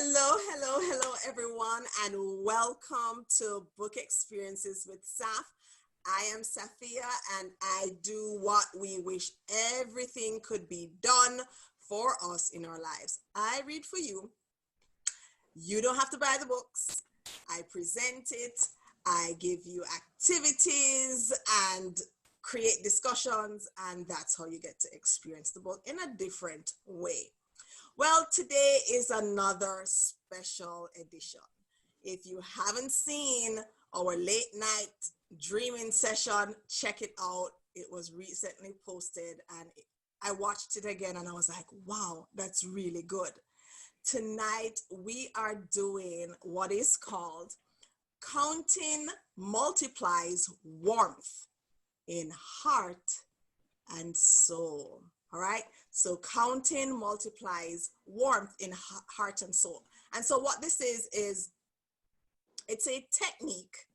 Hello, everyone, and welcome to Book Experiences with Saf. I am Safia, and I do what we wish everything could be done for us in our lives. I read for you. You don't have to buy the books. I present it. I give you activities and create discussions, and that's how you get to experience the book in a different way. Well, today is another special edition. If you haven't seen our late night dreaming session, check it out. It was recently posted and I watched it again and I was like, wow, that's really good. Tonight we are doing what is called Counting Multiplies Warmth in Heart and Soul. All right. So counting multiplies warmth in heart and soul. And so what this is it's a technique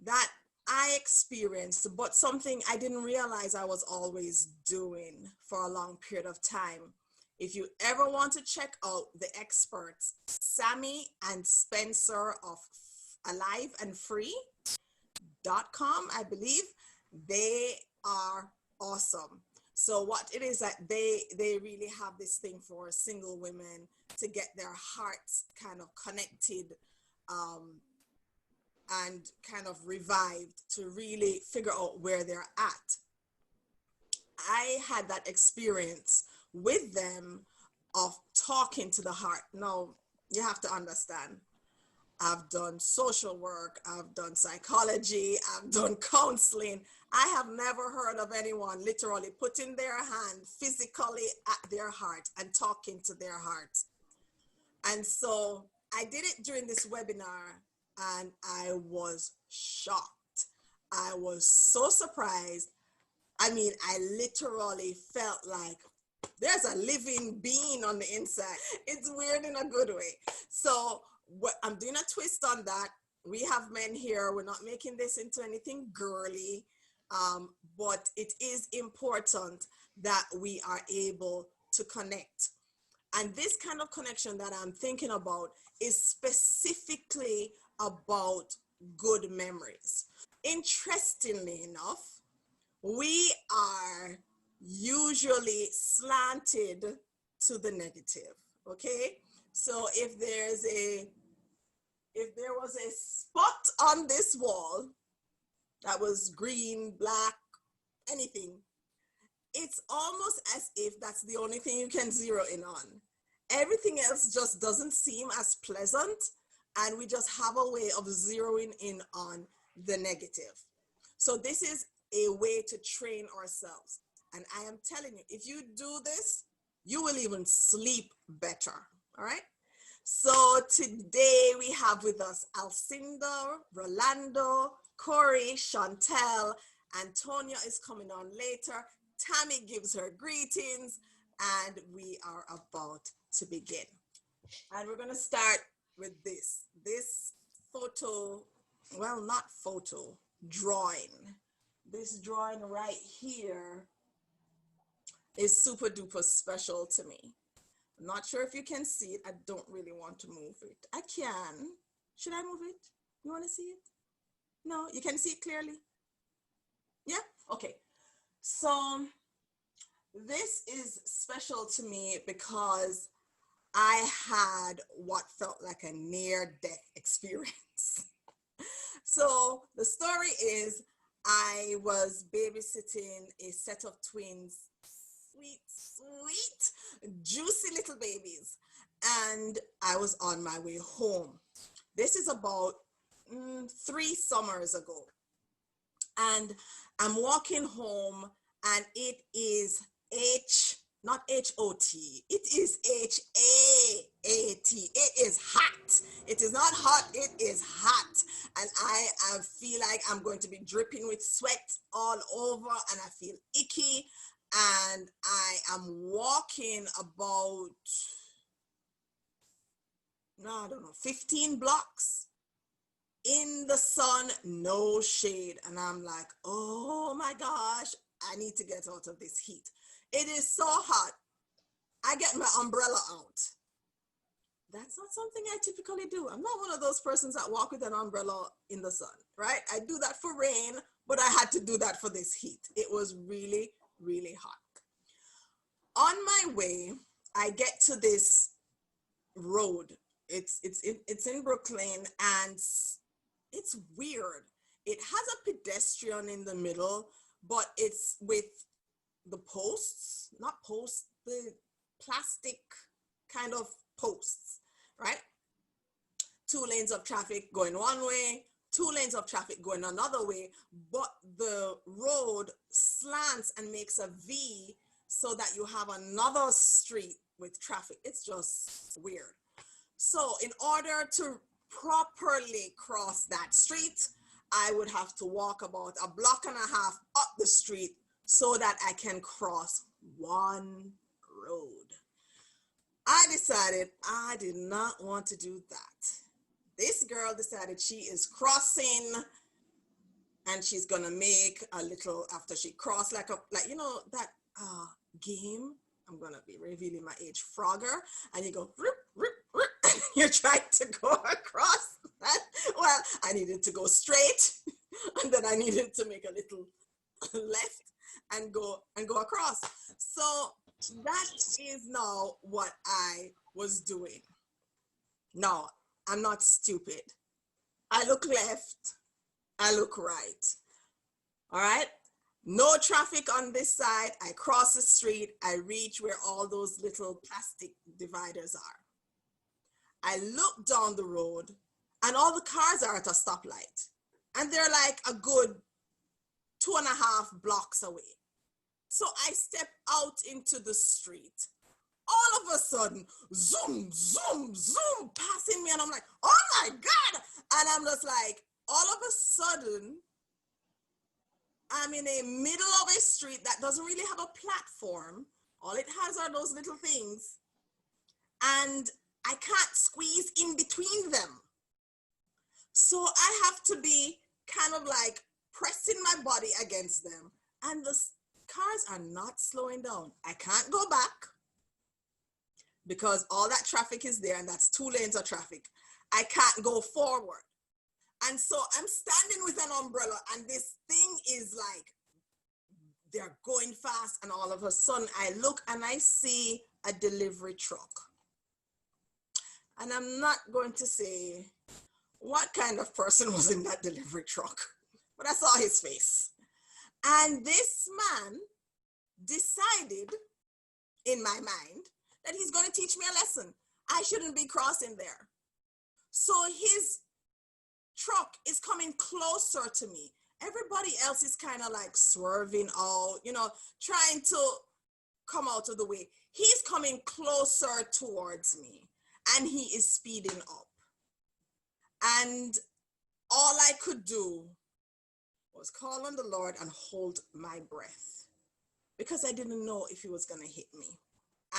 that I experienced, but something I didn't realize I was always doing for a long period of time. If you ever want to check out the experts, Sammy and Spencer of aliveandfree.com, I believe, they are awesome. So what it is that they really have this thing for single women to get their hearts kind of connected and kind of revived to really figure out where they're at. I had that experience with them of talking to the heart. Now, you have to understand, I've done social work, I've done psychology, I've done counseling. I have never heard of anyone literally putting their hand physically at their heart and talking to their heart. And so I did it during this webinar and I was shocked. I was so surprised. I mean, I literally felt like there's a living being on the inside. It's weird in a good way. So I'm doing a twist on that. We have men here. We're not making this into anything girly, but it is important that we are able to connect. And this kind of connection that I'm thinking about is specifically about good memories. Interestingly enough, we are usually slanted to the negative, okay? So if there was a spot on this wall that was green, black, anything, it's almost as if that's the only thing you can zero in on. Everything else just doesn't seem as pleasant, and we just have a way of zeroing in on the negative. So this is a way to train ourselves. And I am telling you, if you do this, you will even sleep better, all right? So today we have with us Alcinda, Rolando, Corey, Chantel, Antonia is coming on later. Tammy gives her greetings, and we are about to begin. And we're going to start with this photo, well, not photo, drawing. This drawing right here is super duper special to me. I'm not sure if you can see it. I don't really want to move it. I can. Should I move it? You want to see it? No, you can see it clearly? Yeah? Okay. So this is special to me because I had what felt like a near-death experience. So the story is I was babysitting a set of twins, sweet, juicy little babies, and I was on my way home. This is about 3 summers ago, and I'm walking home, and it is not H-O-T, it is H-A-A-T. It is hot. It is not hot, it is hot. And I feel like I'm going to be dripping with sweat all over, and I feel icky. And I am walking about, I don't know, 15 blocks in the sun, no shade. And I'm like, oh my gosh, I need to get out of this heat. It is so hot. I get my umbrella out. That That's not something I typically do. I'm not one of those persons that walk with an umbrella in the sun, right? I do that for rain, but I had to do that for this heat. It was really, really hot. On my way, I get to this road. It's in Brooklyn, and it's weird. It has a pedestrian in the middle, but it's with the posts, not posts, the plastic kind of posts, right? 2 lanes of traffic going one way, 2 lanes of traffic going another way, but the road slants and makes a V so that you have another street with traffic. It's just weird. So in order to properly cross that street, I would have to walk about a block and a half up the street so that I can cross one road. I decided I did not want to do that. This girl decided she is crossing, and she's gonna make a little, after she crossed, like you know that game, I'm gonna be revealing my age, Frogger, and you go rip, rip, rip, and you're trying to go across that. Well, I needed to go straight, and then I needed to make a little left and go across. So that is now what I was doing. Now, I'm not stupid. I look left, I look right. All right? No traffic on this side. I cross the street. I reach where all those little plastic dividers are. I look down the road, and all the cars are at a stoplight. And they're like a good 2.5 blocks away. So I step out into the street. All of a sudden, zoom, zoom, zoom, passing me. And I'm like, oh my God. And I'm just like, all of a sudden, I'm in a middle of a street that doesn't really have a platform. All it has are those little things. And I can't squeeze in between them. So I have to be kind of like pressing my body against them. And the cars are not slowing down. I can't go back because all that traffic is there, and that's 2 lanes of traffic. I can't go forward. And so I'm standing with an umbrella, and this thing is like, they're going fast, and all of a sudden I look and I see a delivery truck. And I'm not going to say what kind of person was in that delivery truck, but I saw his face. And this man decided in my mind that he's going to teach me a lesson. I shouldn't be crossing there. So his truck is coming closer to me. Everybody else is kind of like swerving out, you know, trying to come out of the way. He's coming closer towards me, and he is speeding up. And all I could do was call on the Lord and hold my breath, because I didn't know if he was going to hit me.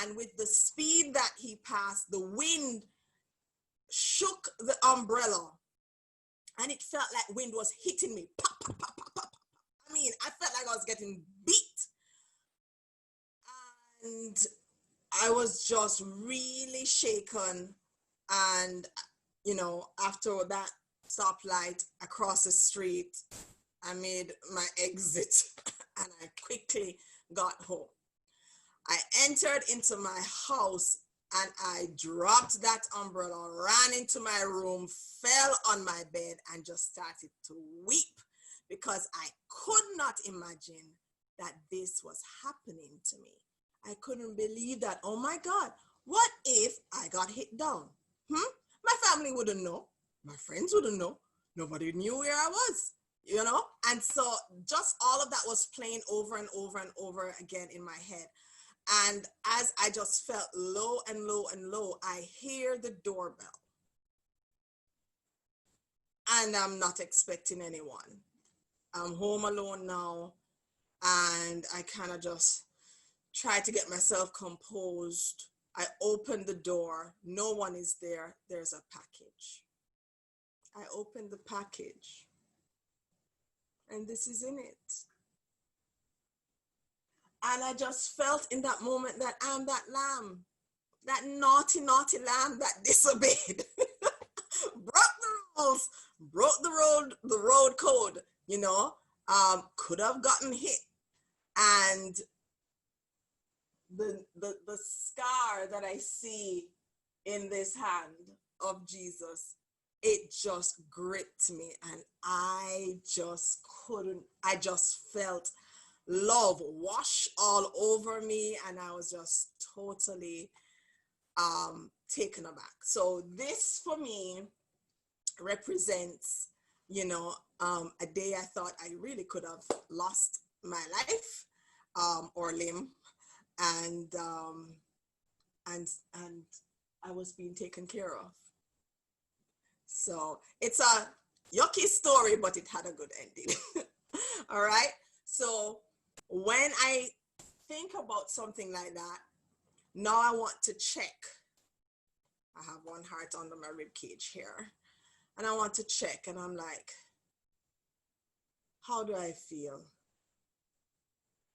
And with the speed that he passed, the wind shook the umbrella, and it felt like wind was hitting me. Pop, pop, pop, pop, pop. I mean, I felt like I was getting beat. And I was just really shaken. And, you know, after that stoplight across the street, I made my exit and I quickly got home. I entered into my house and I dropped that umbrella, ran into my room, fell on my bed, and just started to weep, because I could not imagine that this was happening to me. I couldn't believe that. Oh my God, what if I got hit down? My family wouldn't know. My friends wouldn't know. Nobody knew where I was, you know? And so just all of that was playing over and over and over again in my head. And as I just felt low and low and low, I hear the doorbell. And I'm not expecting anyone. I'm home alone now. And I kind of just try to get myself composed. I open the door. No one is there. There's a package. I open the package. And this is in it. And I just felt in that moment that I'm that lamb. that naughty, naughty lamb that disobeyed, broke the rules, broke the road code, could have gotten hit. And the scar that I see in this hand of Jesus, it just gripped me, and I just felt love wash all over me, and I was just totally taken aback. So this for me represents, a day I thought I really could have lost my life or limb, and I was being taken care of. So it's a yucky story, but it had a good ending. All right. So when I think about something like that, now I want to check. I have one heart under my rib cage here, and I want to check, and I'm like, how do I feel?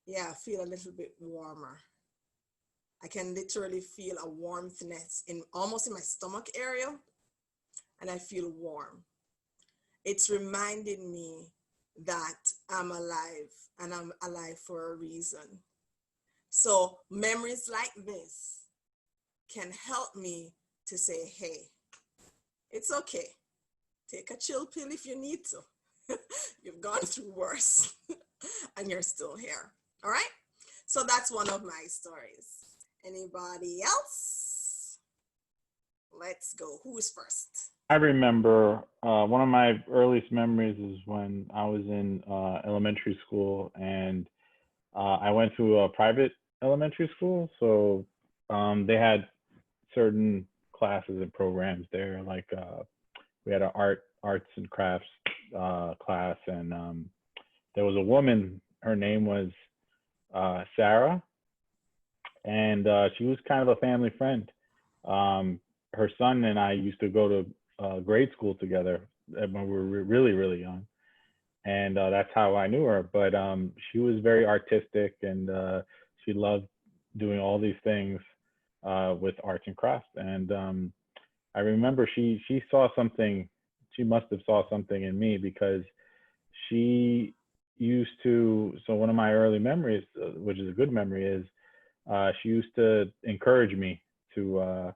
Yeah, I feel a little bit warmer. I can literally feel a warmthness almost in my stomach area, and I feel warm. It's reminding me that I'm alive, and I'm alive for a reason. So memories like this can help me to say, hey, it's okay. Take a chill pill if you need to. You've gone through worse and you're still here. All right. So that's one of my stories. Anybody else? Let's go. Who's first? I remember one of my earliest memories is when I was in elementary school, and I went to a private elementary school. So they had certain classes and programs there, like we had an arts and crafts class, and there was a woman. Her name was Sarah, and she was kind of a family friend. Her son and I used to go to grade school together when we were really, really young, and that's how I knew her. But she was very artistic, and she loved doing all these things with arts and crafts. And I remember she saw something. She must have saw something in me, because she used to. So one of my early memories, which is a good memory, is she used to encourage me to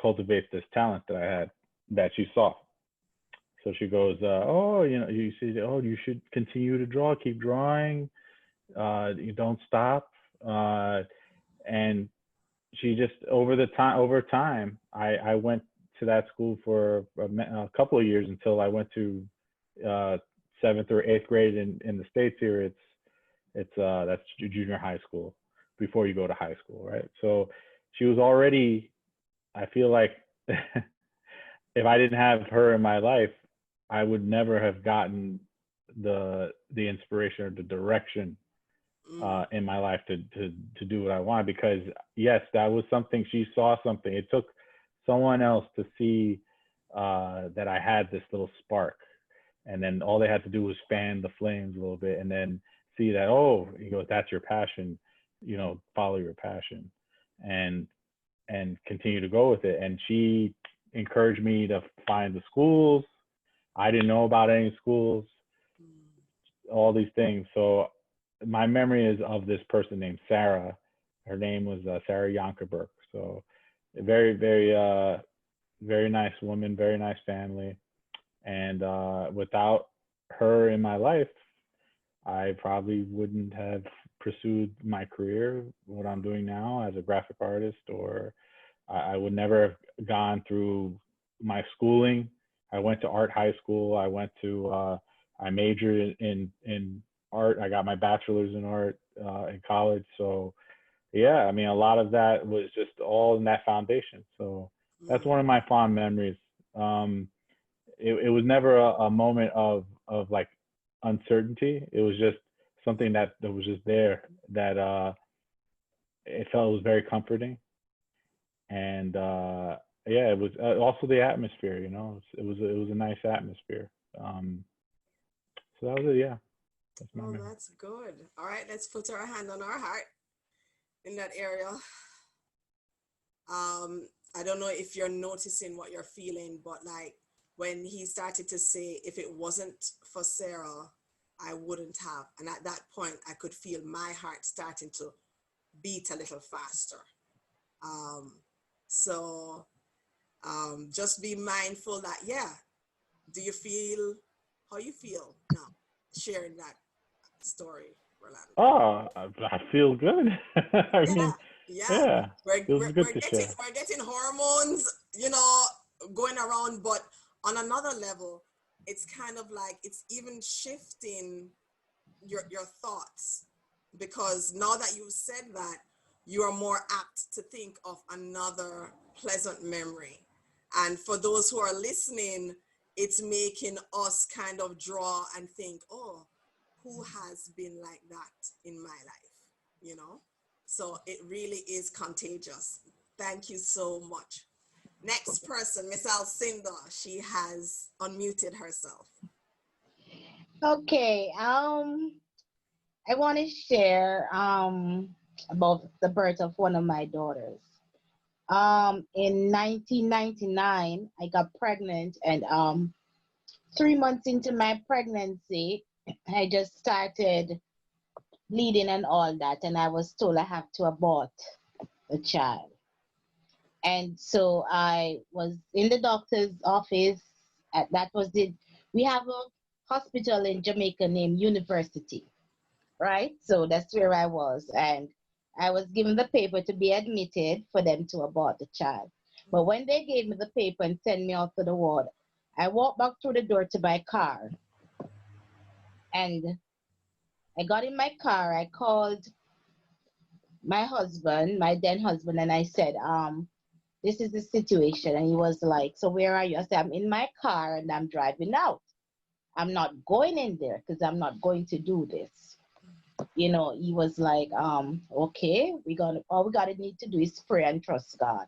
cultivate this talent that I had, that she saw. So she goes, oh, you see, oh, you should continue to draw, keep drawing, you don't stop. And she just over time, I went to that school for a couple of years, until I went to 7th or 8th grade in the States here. That's junior high school before you go to high school, right? So she was already, I feel like if I didn't have her in my life, I would never have gotten the inspiration or the direction in my life to do what I wanted. Because yes, that was something, she saw something. It took someone else to see that I had this little spark, and then all they had to do was fan the flames a little bit, and then see that, oh, he goes, that's your passion, follow your passion, and continue to go with it. And she encouraged me to find the schools. I didn't know about any schools, all these things. So my memory is of this person named Sarah. Her name was Sarah Yankerberg. So a very, very, very nice woman, very nice family. And without her in my life, I probably wouldn't have pursued my career, what I'm doing now as a graphic artist, or I would never have gone through my schooling. I went to art high school. I majored in art. I got my bachelor's in art in college. So yeah, I mean, a lot of that was just all in that foundation. So that's one of my fond memories. It was never a moment of like uncertainty. It was just something that was just there, that it was very comforting. And yeah, it was also the atmosphere, it was a nice atmosphere. So that was it. Yeah, that's my memory. That's good. All right, let's put our hand on our heart. in that area. I don't know if you're noticing what you're feeling, but like when he started to say, if it wasn't for Sarah, I wouldn't have. And at that point, I could feel my heart starting to beat a little faster. So just be mindful that, yeah, do you feel how you feel now sharing that story, Rolando? Oh, I feel good. I Yeah, mean, yeah. yeah, We're, feels we're, good we're to getting share. we're getting hormones, you know, going around, but on another level, it's kind of like it's even shifting your thoughts, because now that you've said that, you are more apt to think of another pleasant memory. And for those who are listening, it's making us kind of draw and think, oh, who has been like that in my life, you know? So it really is contagious. Thank you so much. Next person, Miss Alcinda, she has unmuted herself. Okay. I want to share about the birth of one of my daughters. In 1999, I got pregnant, and 3 months into my pregnancy, I just started bleeding and all that, and I was told I have to abort the child. And so I was in the doctor's office. That was it. We have a hospital in Jamaica named University, right? So that's where I was. And I was given the paper to be admitted for them to abort the child. But when they gave me the paper and sent me out to the ward, I walked back through the door to my car. And I got in my car. I called my husband, my then husband, and I said, this is the situation. And he was like, so where are you? I said, I'm in my car and I'm driving out. I'm not going in there because I'm not going to do this. You know, he was like, okay, all we gotta need to do is pray and trust God.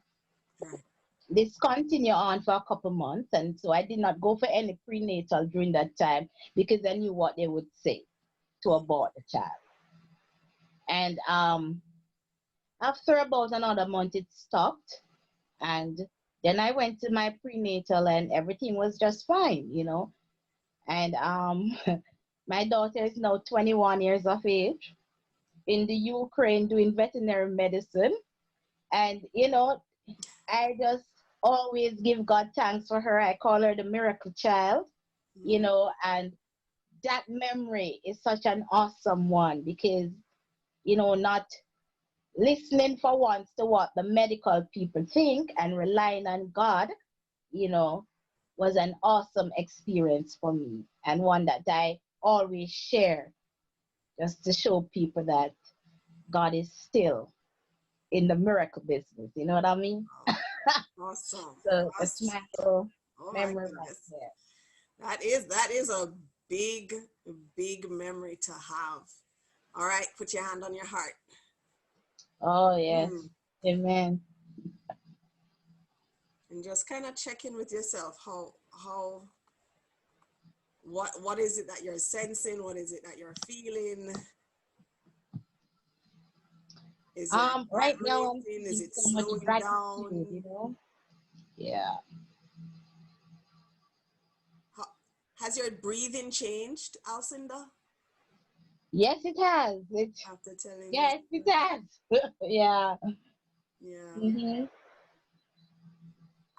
Right. This continued on for a couple months, and so I did not go for any prenatal during that time because I knew what they would say to abort the child. And after about another month, it stopped, and then I went to my prenatal, and everything was just fine, you know. And my daughter is now 21 years of age in the Ukraine doing veterinary medicine. And, you know, I just always give God thanks for her. I call her the miracle child, you know, and that memory is such an awesome one because, you know, not listening for once to what the medical people think and relying on God, you know, was an awesome experience for me and one that I always share just to show people that God is still in the miracle business. You know what I mean? Awesome. So that's Awesome. my little Oh my memory right goodness. there. That is a big, big memory to have. All right, put your hand on your heart. Oh, yes. Amen. And just kind of check in with yourself. What is it that you're sensing? What is it that you're feeling? Is your heart Right now I'm racing? Is feeling it so much slowing gratitude, you down? know? Yeah. Has your breathing changed, Alcinda? Yes, it has. After telling this? Yes, it has. Yeah. Yeah. Mm-hmm.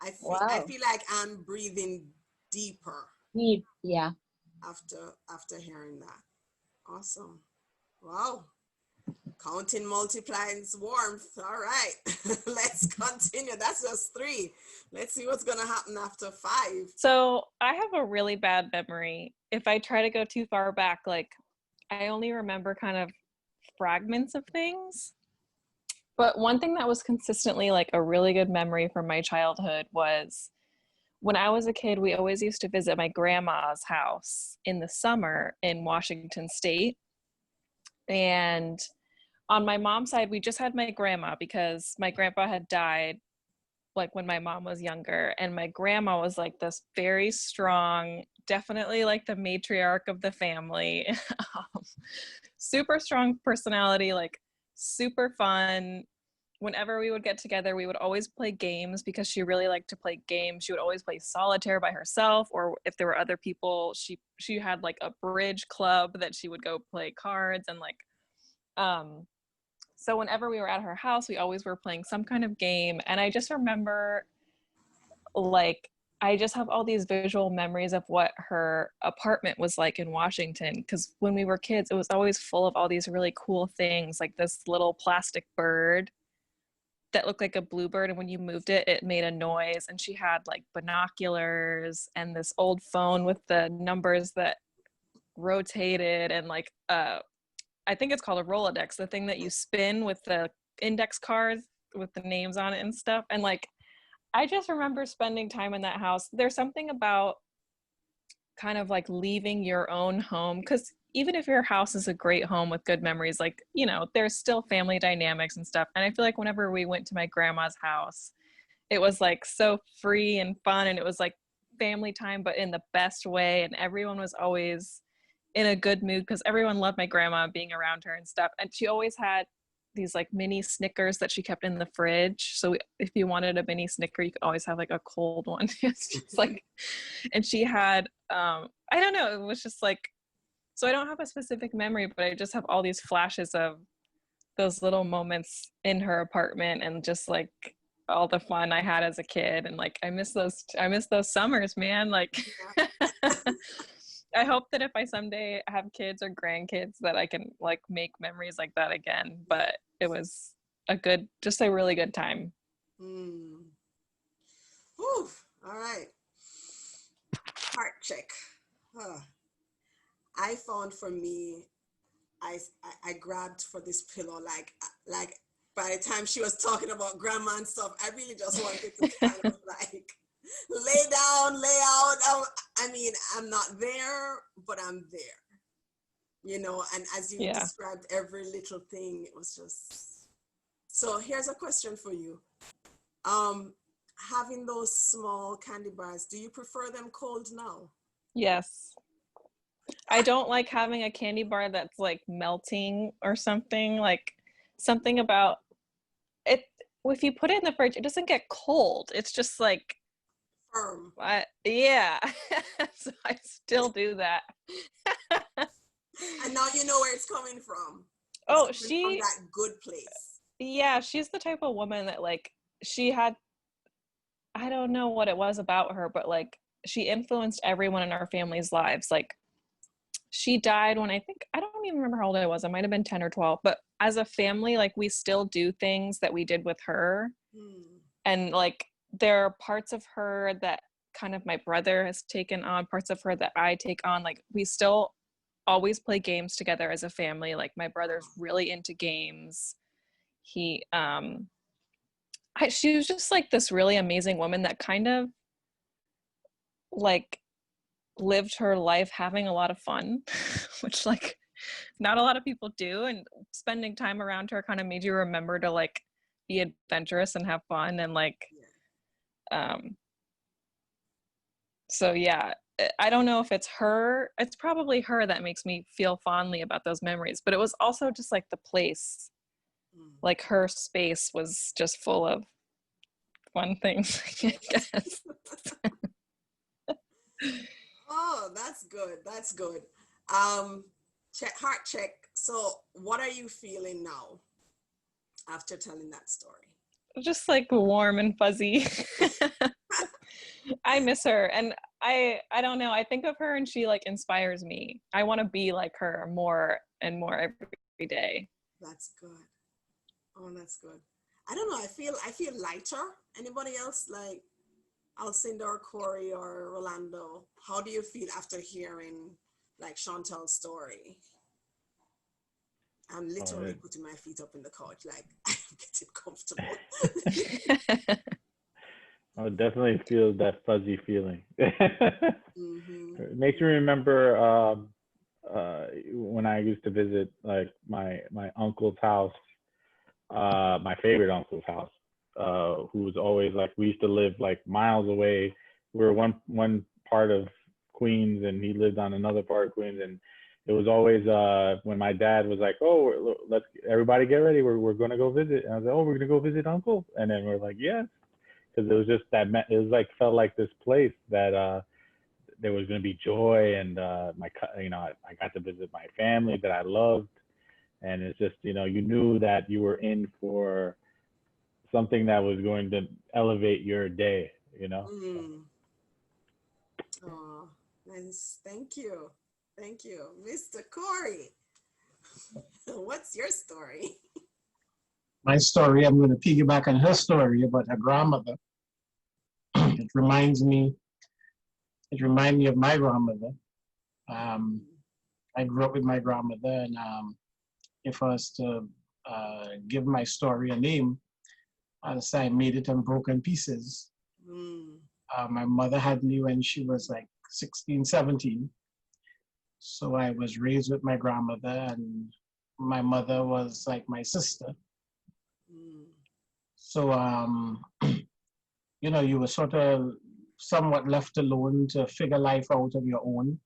I Wow. feel like I'm breathing deeper Deep. Yeah. after hearing that. Awesome. Wow. Counting multiplies warmth. All right. Let's continue. That's just 3. Let's see what's going to happen after 5. So I have a really bad memory. If I try to go too far back, like I only remember kind of fragments of things. But one thing that was consistently like a really good memory from my childhood was when I was a kid, we always used to visit my grandma's house in the summer in Washington State. And on my mom's side, we just had my grandma because my grandpa had died like when my mom was younger. And my grandma was like this very strong, definitely like the matriarch of the family, super strong personality, like super fun. Whenever we would get together, we would always play games because she really liked to play games. She would always play solitaire by herself, or if there were other people, she had like a bridge club that she would go play cards and like so whenever we were at her house, we always were playing some kind of game. And I just remember like I just have all these visual memories of what her apartment was like in Washington, because when we were kids, it was always full of all these really cool things, like this little plastic bird that looked like a bluebird, and when you moved it, it made a noise. And she had like binoculars and this old phone with the numbers that rotated, and like I think it's called a Rolodex, the thing that you spin with the index cards with the names on it and stuff. And like I just remember spending time in that house. There's something about kind of like leaving your own home, because even if your house is a great home with good memories, like, you know, there's still family dynamics and stuff. And I feel like whenever we went to my grandma's house, it was like so free and fun, and it was like family time, but in the best way. And everyone was always in a good mood because everyone loved my grandma being around her and stuff. And she always had these like mini Snickers that she kept in the fridge. So if you wanted a mini Snicker, you could always have like a cold one. It's just like, and she had, I don't know, it was just like, so I don't have a specific memory, but I just have all these flashes of those little moments in her apartment and just like all the fun I had as a kid. And like, I miss those summers, man. Like, I hope that if I someday have kids or grandkids that I can like make memories like that again. But it was just a really good time. Whew. All right. Heart check. Huh. I found for me, I grabbed for this pillow, like by the time she was talking about grandma and stuff, I really just wanted to kind of like lay down, lay out. I mean, I'm not there, but I'm there, you know, and as you described every little thing, it was just, so here's a question for you. Having those small candy bars, do you prefer them cold now? Yes. I don't like having a candy bar that's like melting or something, like something about it. If you put it in the fridge, it doesn't get cold. It's just like firm. Yeah. So I still do that. And now you know where it's coming from. Oh, from that good place. Yeah, she's the type of woman that like she had, I don't know what it was about her, but like she influenced everyone in our family's lives. Like she died when I don't even remember how old I was. I might have been 10 or 12, but as a family, like we still do things that we did with her. And like there are parts of her that kind of my brother has taken on, parts of her that I take on. Like we still always play games together as a family. Like my brother's really into games. She was just like this really amazing woman that kind of like lived her life having a lot of fun, which like not a lot of people do. And spending time around her kind of made you remember to like be adventurous and have fun. And like, so yeah, I don't know if it's her. It's probably her that makes me feel fondly about those memories, but it was also just like the place, like her space was just full of fun things, I guess. Oh, that's good. That's good. Heart check. So what are you feeling now after telling that story? Just like warm and fuzzy. I miss her, and I don't know, I think of her and she like inspires me. I want to be like her more and more every day. That's good. Oh, that's good. I don't know, I feel lighter. Anybody else, like Alcinda or Corey or Rolando, how do you feel after hearing like Chantel's story? I'm literally putting my feet up in the couch, like I'm getting comfortable. I would definitely feel that fuzzy feeling. It makes me remember when I used to visit like my uncle's house, my favorite uncle's house, who was always like, we used to live like miles away. We were one part of Queens and he lived on another part of Queens, and it was always when my dad was like, "Oh, let's everybody get ready. We're going to go visit." And I was like, "Oh, we're going to go visit Uncle." And then we're like, "Yes," because it was just that it was like felt like this place that there was going to be joy, and I got to visit my family that I loved, and it's just you knew that you were in for something that was going to elevate your day. Mm. Oh, nice. Thank you. Thank you. Mr. Corey, what's your story? My story, I'm going to piggyback on her story about her grandmother. It reminds me of my grandmother. I grew up with my grandmother, and if I was to give my story a name, I'll say I made it in broken pieces. Mm. My mother had me when she was like 16, 17. So I was raised with my grandmother, and my mother was like my sister. Mm. So, you were sort of somewhat left alone to figure life out of your own,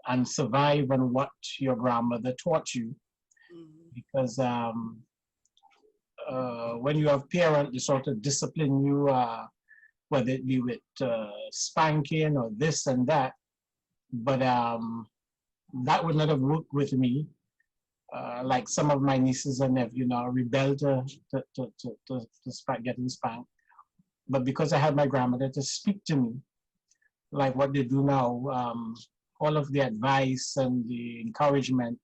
and survive on what your grandmother taught you. Mm. Because when you have parents, they sort of discipline you, whether it be with spanking or this and that. But that would not have worked with me. Like some of my nieces and nephews now rebel to getting spanked. But because I had my grandmother to speak to me, like what they do now, all of the advice and the encouragement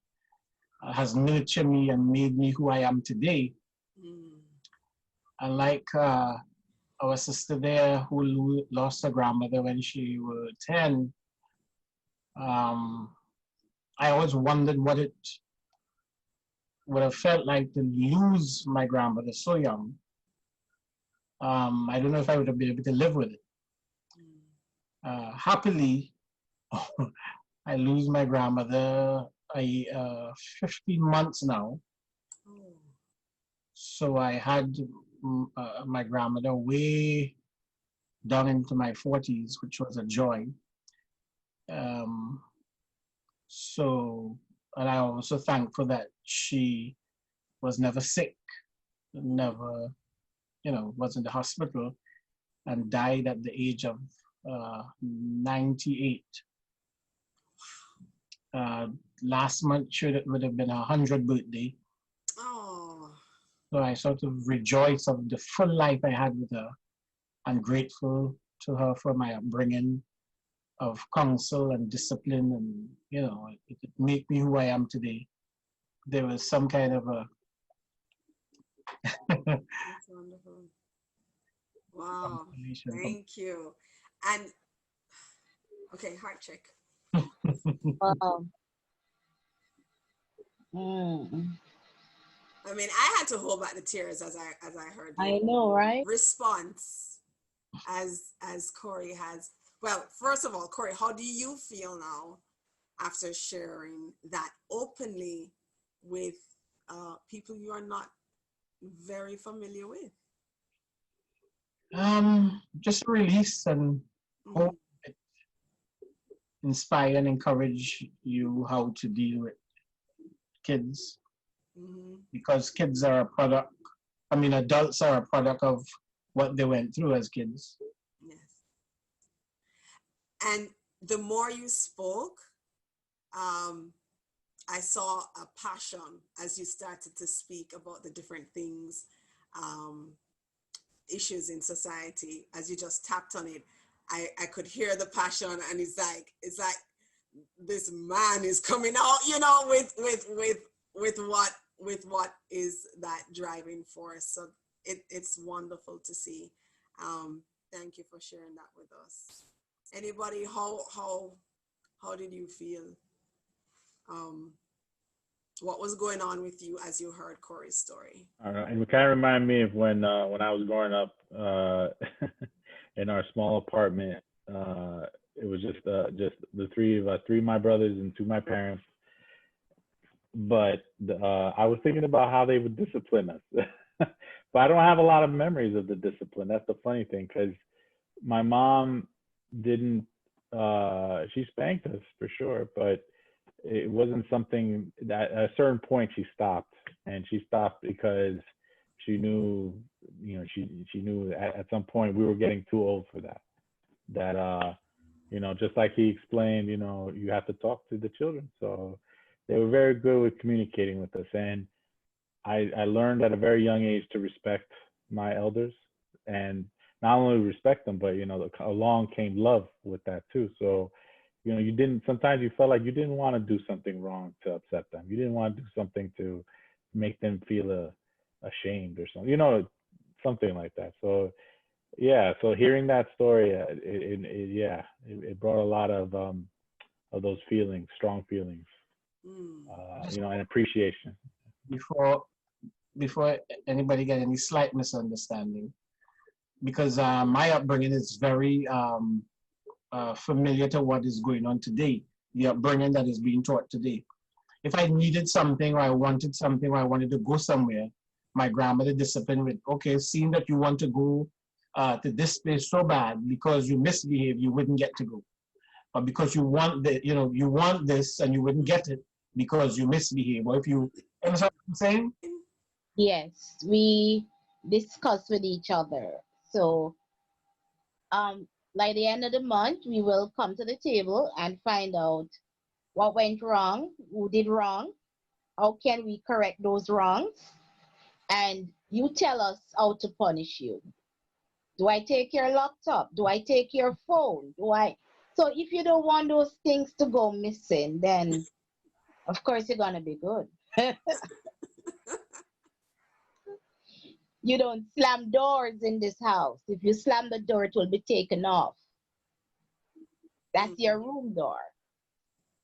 has nurtured me and made me who I am today. Mm. And like our sister there who lost her grandmother when she was 10, I always wondered what it would have felt like to lose my grandmother so young. I don't know if I would have been able to live with it. Happily, I lose my grandmother 15 months now. Oh. So I had my grandmother way down into my 40s, which was a joy. And I'm also thankful that she was never sick, never, was in the hospital, and died at the age of 98. Last month would have been her 100th birthday. Oh. So I sort of rejoice of the full life I had with her. I'm grateful to her for my upbringing of counsel and discipline, and it made me who I am today. There was some kind of a That's wonderful. Wow. Thank you. And okay, heart check. Wow. Mm. I mean, I had to hold back the tears as I heard I your know, right? response as Corey has. Well, first of all, Corey, how do you feel now after sharing that openly with people you are not very familiar with? Just release and hope it inspire and encourage you how to deal with kids. Mm-hmm. Because kids are a product, adults are a product of what they went through as kids. Yes. And the more you spoke, I saw a passion as you started to speak about the different things, issues in society. As you just tapped on it, I could hear the passion, and it's like this man is coming out, with what is that driving force. So it's wonderful to see. Thank you for sharing that with us. Anybody, how did you feel? What was going on with you as you heard Corey's story? And it kind of reminded me of when I was growing up in our small apartment. It was just the three of us, three of my brothers and two of my parents. But I was thinking about how they would discipline us. But I don't have a lot of memories of the discipline. That's the funny thing, because my mom didn't. She spanked us for sure, but it wasn't something that at a certain point she stopped, and she stopped because she knew, she knew at some point we were getting too old for that. Just like he explained, you have to talk to the children. So they were very good with communicating with us. And I learned at a very young age to respect my elders, and not only respect them, but, along came love with that too. So, sometimes you felt like you didn't want to do something wrong to upset them. You didn't want to do something to make them feel ashamed or something, something like that. So, yeah, so hearing that story, it brought a lot of those feelings, strong feelings, and appreciation. Before anybody get any slight misunderstanding, because my upbringing is very familiar to what is going on today, the upbringing that is being taught today. If I needed something, or I wanted something, or I wanted to go somewhere, my grandmother disciplined with, okay, seeing that you want to go to this place so bad because you misbehave, you wouldn't get to go. Or because you want you want this and you wouldn't get it because you misbehave. Or if you understand what I'm saying? Yes, we discuss with each other. So, by the end of the month, we will come to the table and find out what went wrong, who did wrong, how can we correct those wrongs, and you tell us how to punish you. Do I take your laptop? Do I take your phone? So if you don't want those things to go missing, then of course you're gonna be good. You don't slam doors in this house. If you slam the door, it will be taken off. That's your room door.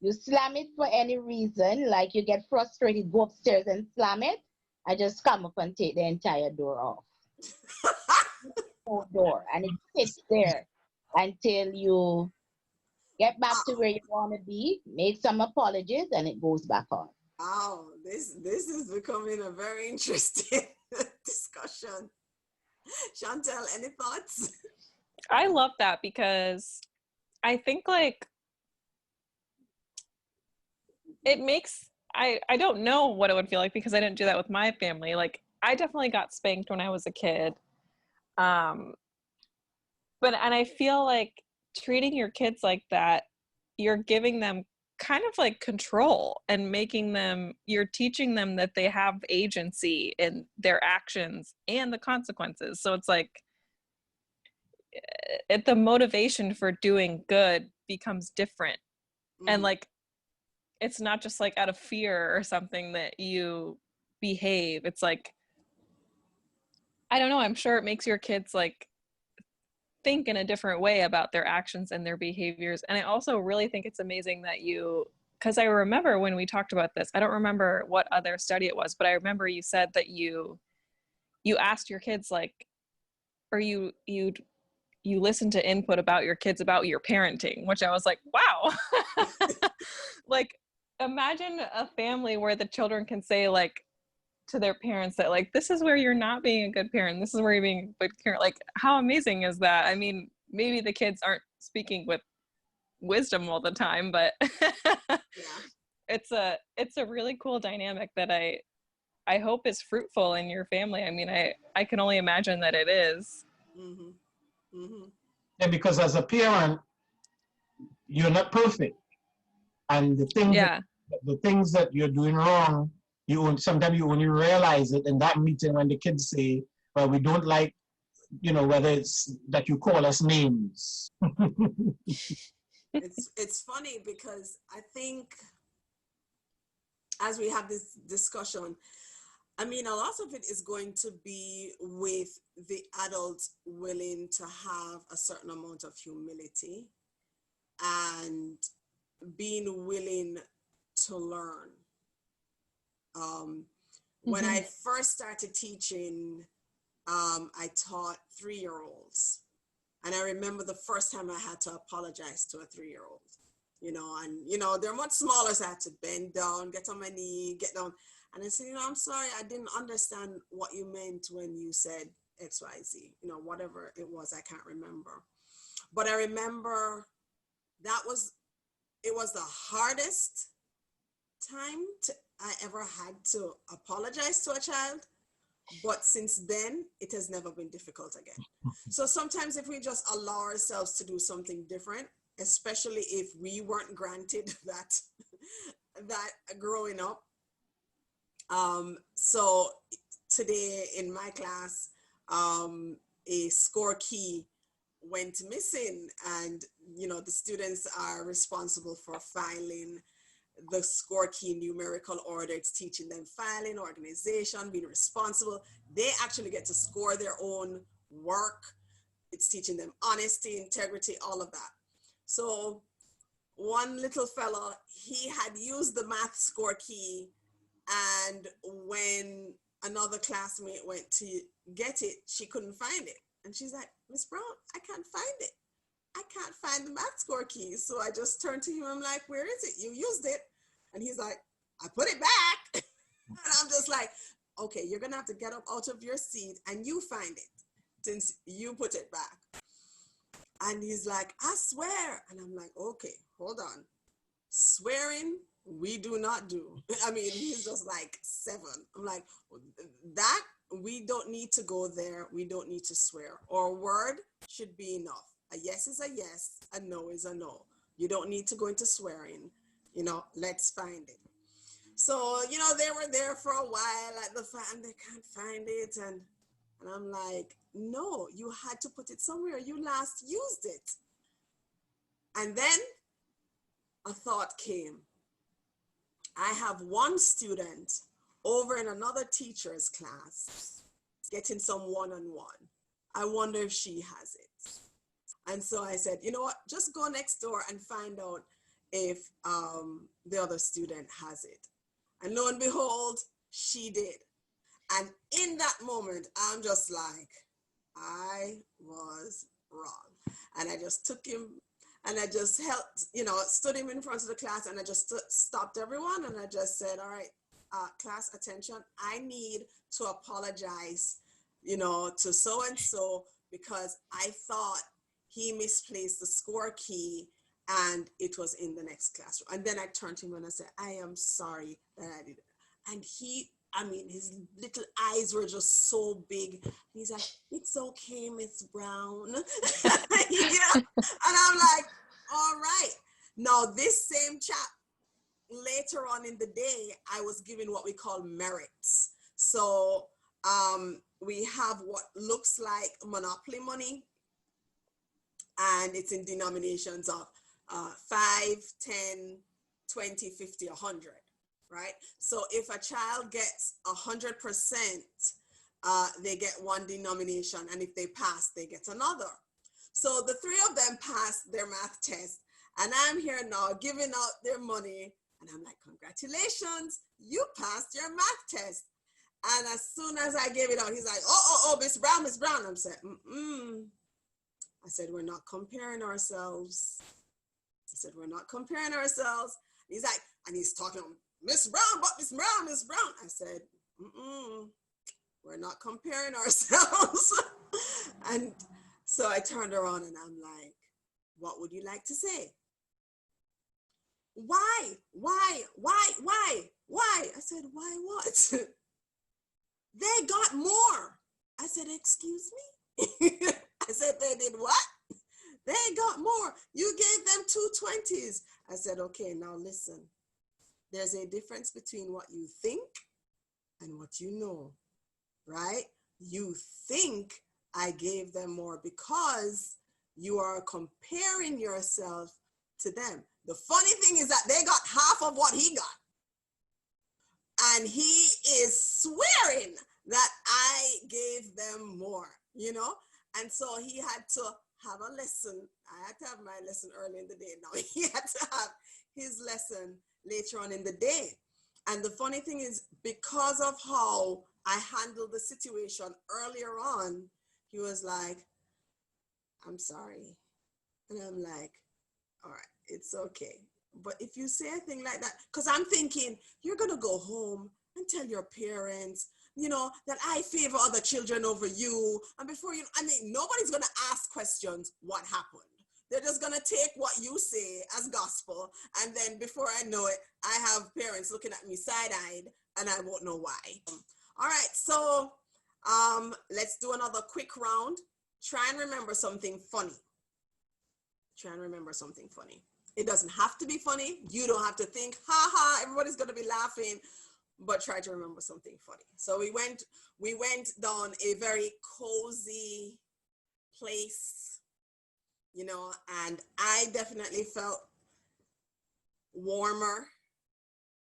You slam it for any reason, like you get frustrated, go upstairs and slam it. I just come up and take the entire door off. Door, and it sits there until you get back to where you want to be, make some apologies, and it goes back on. Wow, this is becoming a very interesting discussion. Chantel, any thoughts? I love that, because I think it makes, I don't know what it would feel like, because I didn't do that with my family. Like, I definitely got spanked when I was a kid. And I feel like treating your kids like that, you're giving them kind of like control and you're teaching them that they have agency in their actions and the consequences. So it's like the motivation for doing good becomes different. And like, it's not just like out of fear or something that you behave. It's like, I don't know, I'm sure it makes your kids like think in a different way about their actions and their behaviors. And I also really think it's amazing that because I remember when we talked about this, I don't remember what other study it was, but I remember you said that you asked your kids, like, or you listen to input about your kids about your parenting, which I was like, wow. Like, imagine a family where the children can say, like, to their parents that, like, this is where you're not being a good parent, this is where you're being a good parent. Like, how amazing is that? I mean, maybe the kids aren't speaking with wisdom all the time, but yeah. It's a really cool dynamic that I hope is fruitful in your family. I mean, I can only imagine that it is. Mm-hmm. Mm-hmm. Yeah, because as a parent, you're not perfect, and the things that you're doing wrong, sometimes you only realize it in that meeting when the kids say, well, we don't like, whether it's that you call us names. It's funny, because I think as we have this discussion, I mean, a lot of it is going to be with the adults willing to have a certain amount of humility and being willing to learn. When I first started teaching, I taught 3-year-olds. And I remember the first time I had to apologize to a 3-year-old, and, they're much smaller, so I had to bend down, get on my knee, get down. And I said, I'm sorry, I didn't understand what you meant when you said X, Y, Z, whatever it was, I can't remember. But I remember it was the hardest time I ever had to apologize to a child, but since then, it has never been difficult again. So sometimes if we just allow ourselves to do something different, especially if we weren't granted that growing up. So today in my class, a score key went missing, and the students are responsible for filing the score key in numerical order. It's teaching them filing, organization, being responsible. They actually get to score their own work. It's teaching them honesty, integrity, all of that. So one little fella, he had used the math score key, and when another classmate went to get it, she couldn't find it. And she's like, Miss Brown, I can't find it. I can't find the math score key. So I just turned to him. I'm like, where is it? You used it. And he's like, I put it back. And I'm just like, okay, you're going to have to get up out of your seat and you find it since you put it back. And he's like, I swear. And I'm like, okay, hold on. Swearing, we do not do. I mean, he's just like 7. I'm like, that, we don't need to go there. We don't need to swear. Our word should be enough. A yes is a yes, a no is a no. You don't need to go into swearing. Let's find it. So, they were there for a while at the farm. They can't find it. And I'm like, no, you had to put it somewhere. You last used it. And then a thought came. I have one student over in another teacher's class getting some one-on-one. I wonder if she has it. And so I said, you know what, just go next door and find out if the other student has it. And lo and behold, she did. And in that moment, I'm just like, I was wrong. And I just took him and I just helped, stood him in front of the class, and I just stopped everyone. And I just said, all right, class, attention. I need to apologize, to so-and-so, because I thought he misplaced the score key and it was in the next classroom. And then I turned to him and I said, I am sorry that I did it. And his little eyes were just so big. He's like, it's okay, Miss Brown. Yeah. And I'm like, all right. Now, this same chap, later on in the day, I was given what we call merits. So we have what looks like Monopoly money, and it's in denominations of 5, 10, 20, 50, 100. Right? So if a child gets 100%, they get one denomination, and if they pass, they get another. So the 3 of them passed their math test, and I'm here now giving out their money, and I'm like, congratulations, you passed your math test. And as soon as I gave it out, he's like, oh, Miss Brown. I'm saying, I said, we're not comparing ourselves. He's like, and he's talking, Miss Brown, but Miss Brown. I said, we're not comparing ourselves. And so I turned around and I'm like, what would you like to say? Why? I said, why what? They got more. I said, excuse me? I said, they did what? They got more. You gave them 2 20s. I said, okay, now listen. There's a difference between what you think and what you know, right? You think I gave them more because you are comparing yourself to them. The funny thing is that they got half of what he got. And he is swearing that I gave them more, And so he had to have a lesson. I had to have my lesson early in the day. Now he had to have his lesson later on in the day. And the funny thing is, because of how I handled the situation earlier on, he was like, I'm sorry. And I'm like, all right, it's okay. But if you say a thing like that, because I'm thinking, you're going to go home and tell your parents, that I favor other children over you. And before nobody's going to ask questions, what happened? They're just gonna take what you say as gospel, and then before I know it, I have parents looking at me side-eyed, and I won't know why. All right, so let's do another quick round. Try and remember something funny. Try and remember something funny. It doesn't have to be funny. You don't have to think, ha ha, everybody's gonna be laughing, but try to remember something funny. So we went down a very cozy place, you know, and I definitely felt warmer.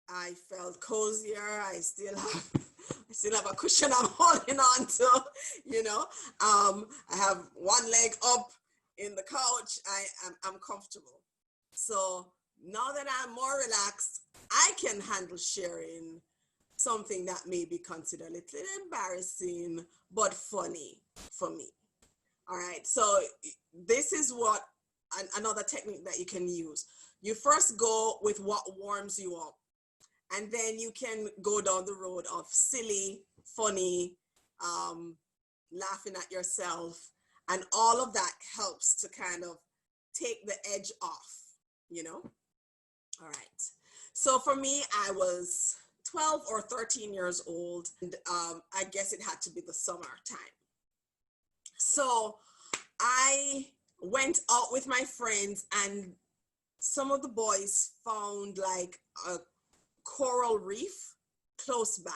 I felt cozier. I still have a cushion I'm holding on to, you know. I have one leg up in the couch. I'm comfortable. So now that I'm more relaxed, I can handle sharing something that may be considered a little embarrassing, but funny for me. All right, so this is what another technique that you can use. You first go with what warms you up, and then you can go down the road of silly, funny, laughing at yourself, and all of that helps to kind of take the edge off, you know? All right, so for me, I was 12 or 13 years old, and I guess it had to be the summertime. So I went out with my friends, and some of the boys found like a coral reef close by,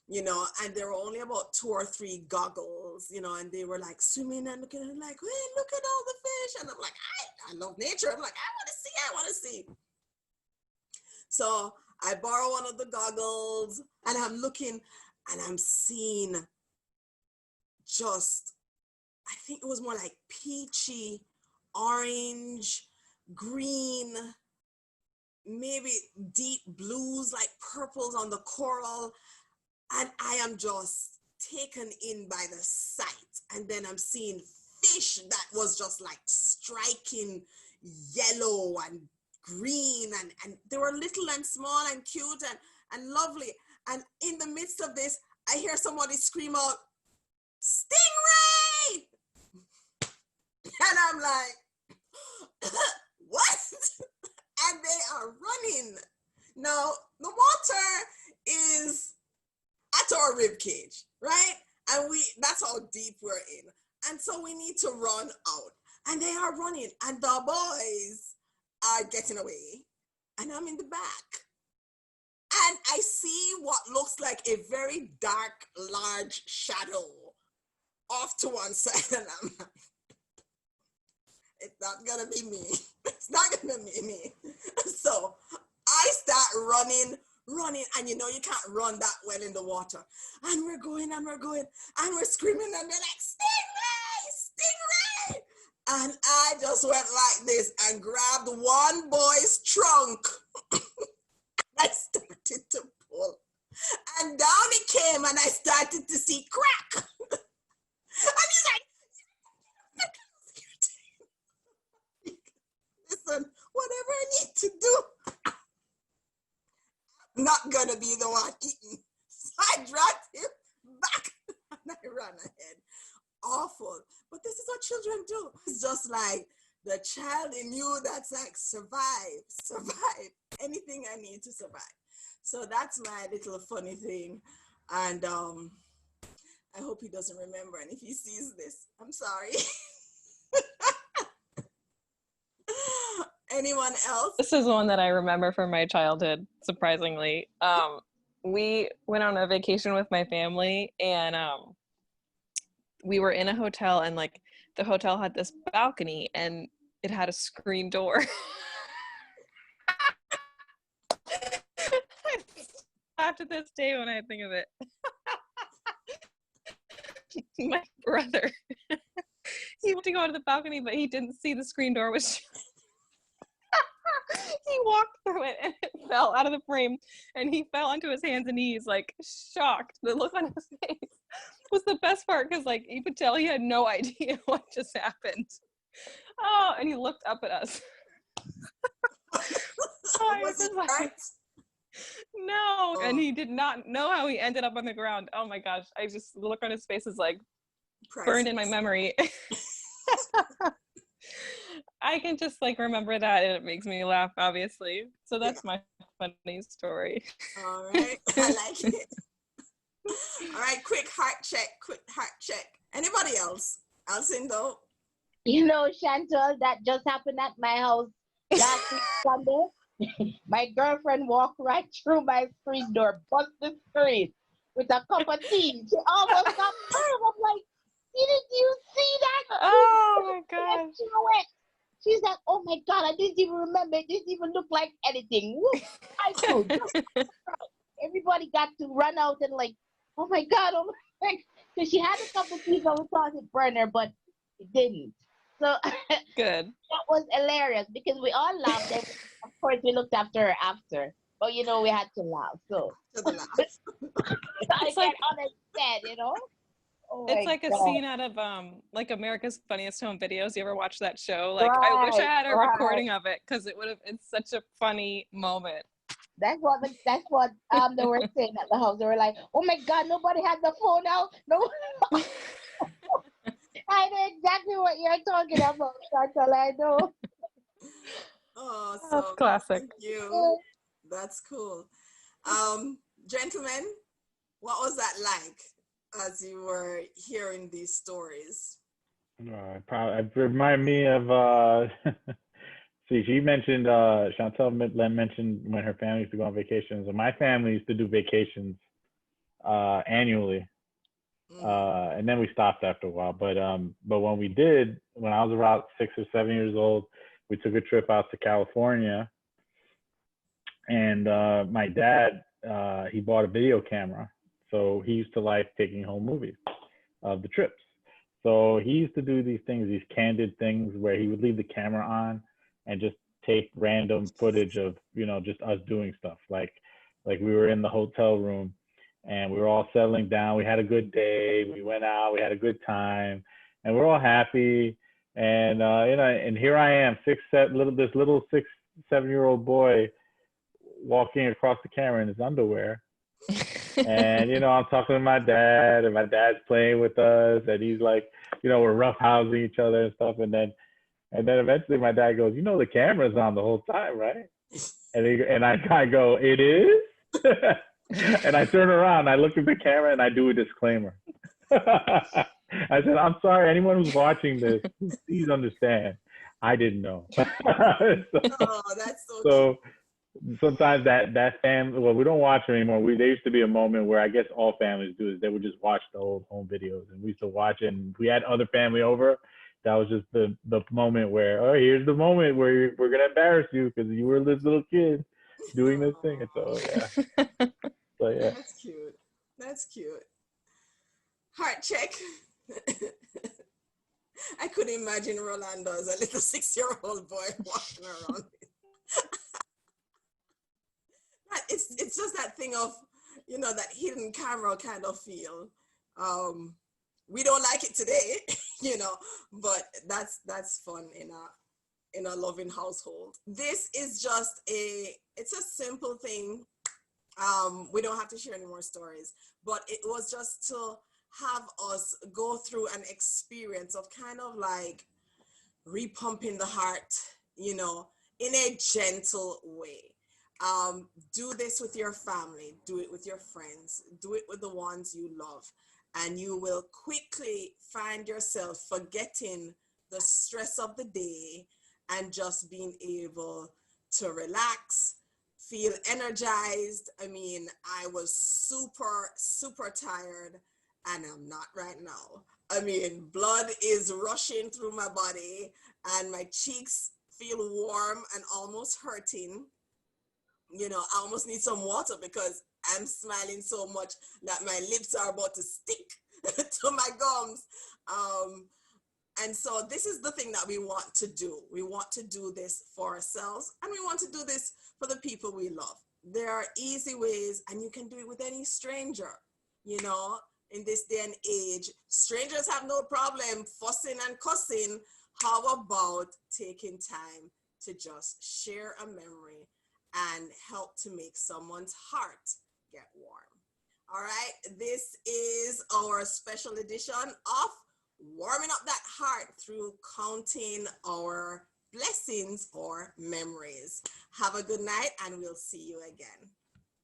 you know, and there were only about 2 or 3 goggles, you know, and they were like swimming and looking at it like, hey, look at all the fish. And I'm like, I love nature. I'm like, I want to see. So I borrow one of the goggles, and I'm looking, and I'm seeing just, I think it was more like peachy, orange, green, maybe deep blues, like purples on the coral. And I am just taken in by the sight. And then I'm seeing fish that was just like striking yellow and green. And they were little and small and cute and lovely. And in the midst of this, I hear somebody scream out, "Stingray!" And I'm like, what? And they are running. Now, the water is at our rib cage, right? And that's how deep we're in. And so we need to run out. And they are running, and the boys are getting away. And I'm in the back. And I see what looks like a very dark, large shadow off to one side. And I'm like, it's not gonna be me. It's not gonna be me. So I start running, and you know you can't run that well in the water. And we're going, and we're screaming, and they're like, "Stingray! Stingray!" And I just went like this and grabbed one boy's trunk. I started to pull. And down it came, and I started to see crack. And he's like, listen, whatever I need to do, I'm not gonna be the one eating. So I dragged him back and I ran ahead. Awful. But this is what children do. It's just like the child in you that's like, survive, anything I need to survive. So that's my little funny thing. And I hope he doesn't remember. And if he sees this, I'm sorry. Anyone else? This is one that I remember from my childhood, surprisingly. We went on a vacation with my family, and we were in a hotel, and like the hotel had this balcony, and it had a screen door. After this day when I think of it. My brother, he went to go to the balcony, but he didn't see the screen door was shut. He walked through it and it fell out of the frame, and he fell onto his hands and knees, like shocked. The look on his face was the best part, because like you could tell he had no idea what just happened. Oh, and he looked up at us. Was it hurt? No, Oh. And he did not know how he ended up on the ground. Oh my gosh, the look on his face is like Priceless. burned in my memory. I can just like remember that and it makes me laugh, obviously. So that's my funny story. All right. I like it. All right, quick heart check. Anybody else? Alcinda? You know, Chantel, that just happened at my house last week Sunday. My girlfriend walked right through my screen door, bust the screen with a cup of tea. She almost got burned. I'm like, didn't you see that? Oh my gosh. She's like, oh my God, I didn't even remember. It didn't even look like anything. Whoop, I could. Everybody got to run out and like, oh my God. So she had a cup of tea, so we thought it burned her, but it didn't. So Good. that was hilarious because we all laughed. And of course, we looked after her after. But, you know, we had to laugh. So I It's can like- understand, you know? Oh It's my like a God. scene out of like America's Funniest Home Videos. You ever watch that show? Like I wish I had a recording of it because it would have. It's such a funny moment. That's what they were saying at the house. They were like, "Oh my God, nobody has the phone out." No, I know exactly what you're talking about, Chantal. I know. Oh, That's so classic. thank you. That's cool. Gentlemen, what was that like as you were hearing these stories? It reminded me of see, she mentioned Chantel mentioned when her family used to go on vacations, and my family used to do vacations annually, and then we stopped after a while. But when we did, when I was about 6 or 7 years old, we took a trip out to California, and my dad he bought a video camera, so he used to like taking home movies of the trips. So he used to do these things, these candid things, where he would leave the camera on and just take random footage of, you know, just us doing stuff. Like we were in the hotel room and we were all settling down. We had a good day. We went out. We had a good time, and we're all happy. And you know, and here I am, this little 6, 7-year-old boy walking across the camera in his underwear. And, you know, I'm talking to my dad, and my dad's playing with us, and he's like, you know, we're roughhousing each other and stuff. And then eventually my dad goes, you know, the camera's on the whole time, right? And I go, it is? And I turn around, I look at the camera, and I do a disclaimer. I said, I'm sorry, anyone who's watching this, please understand, I didn't know. Oh, that's so cute. Sometimes that family, well, we don't watch them anymore. There used to be a moment where I guess all families do is they would just watch the old home videos, and we used to watch it, and we had other family over. That was just the moment where, oh, here's the moment where we're gonna embarrass you because you were this little kid doing this thing. And so yeah. That's cute. Heart check. I could imagine Rolando as a little 6-year-old boy walking around. It's just that thing of, you know, that hidden camera kind of feel. We don't like it today, you know, but that's fun in a loving household. This is just it's a simple thing. We don't have to share any more stories, but it was just to have us go through an experience of kind of like repumping the heart, you know, in a gentle way. Do this with your family, do it with your friends, do it with the ones you love, and you will quickly find yourself forgetting the stress of the day and just being able to relax, feel energized. I mean, I was super tired, and I'm not right now. I mean, blood is rushing through my body and my cheeks feel warm and almost hurting. You know, I almost need some water because I'm smiling so much that my lips are about to stick to my gums. And so this is the thing that we want to do. We want to do this for ourselves, and we want to do this for the people we love. There are easy ways, and you can do it with any stranger. You know, in this day and age, strangers have no problem fussing and cussing. How about taking time to just share a memory and help to make someone's heart get warm? All right, this is our special edition of warming up that heart through counting our blessings or memories. Have a good night, and we'll see you again.